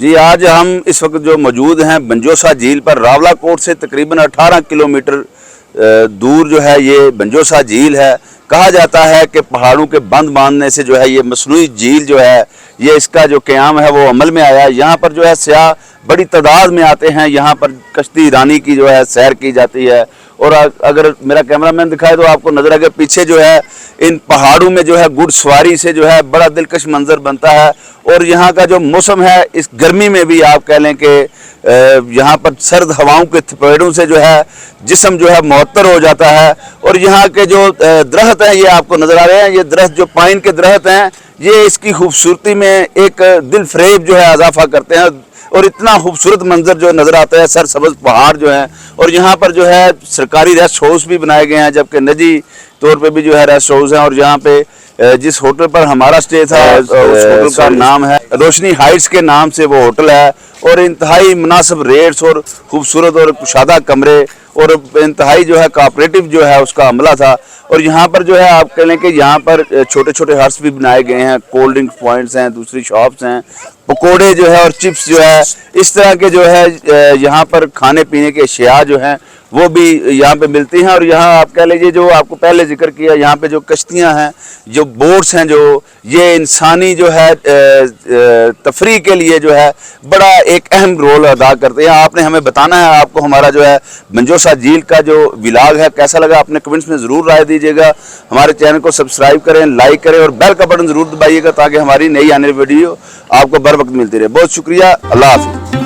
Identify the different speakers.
Speaker 1: जी आज हम इस वक्त जो मौजूद हैं बंजोसा झील पर, रावलाकोट से तकरीबन 18 किलोमीटर दूर जो है ये बंजोसा झील है। कहा जाता है कि पहाड़ों के बंद बांधने से जो है ये मसनूई झील जो है ये इसका जो क़याम है वो अमल में आया। यहाँ पर जो है सयाह बड़ी तादाद में आते हैं, यहाँ पर कश्ती रानी की जो है सैर की जाती है। और अगर मेरा कैमरामैन दिखाए तो आपको नजर आएगा पीछे जो है इन पहाड़ों में जो है घुड़सवारी से जो है बड़ा दिलकश मंजर बनता है। और यहाँ का जो मौसम है इस गर्मी में भी आप कह लें कि यहाँ पर सर्द हवाओं के थपेड़ों से जो है जिस्म जो है मुअत्तर हो जाता है। और यहाँ के जो दरख्त हैं ये आपको नजर आ रहे हैं, ये दरख्त जो पाइन के दरख्त हैं ये इसकी खूबसूरती में एक दिल फरेब जो है इजाफा करते हैं। और इतना खूबसूरत मंजर जो नज़र आता है, सरसब्ज़ पहाड़ जो है। और यहाँ पर जो है सरकारी रेस्ट हाउस भी बनाए गए हैं, जबकि निजी तौर पे भी जो है रेस्ट हाउस हैं। और यहाँ पे जिस होटल पर हमारा स्टे था उस होटल का नाम है रोशनी हाइट्स के नाम से वो होटल है। और इंतहाई मुनासिब रेट्स और खूबसूरत और कुशादा कमरे और इंतहाई जो है कोऑपरेटिव जो है उसका अमला था। और यहाँ पर जो है आप कह लें कि यहाँ पर छोटे छोटे हट्स भी बनाए गए हैं, कोल्ड ड्रिंक पॉइंट्स हैं, दूसरी शॉप्स हैं, पकोड़े जो है और चिप्स जो है इस तरह के जो है यहाँ पर खाने पीने के अशिया जो हैं वो भी यहाँ पे मिलती हैं। और यहाँ आप कह लीजिए जो आपको पहले जिक्र किया, यहाँ पे जो कश्तियाँ हैं, जो बोट्स हैं, जो ये इंसानी जो है तफरीह के लिए जो है बड़ा एक अहम रोल अदा करते हैं। आपने हमें बताना है आपको हमारा जो है बंजोसा झील का जो विलाग है कैसा लगा, अपने कमेंट्स में ज़रूर राय दीजिएगा। हमारे चैनल को सब्सक्राइब करें, लाइक करें और बेल का बटन ज़रूर दबाइएगा ताकि हमारी नई आने वाली वीडियो आपको बर वक्त मिलती रहे। बहुत शुक्रिया, अल्लाह हाफ़िज़।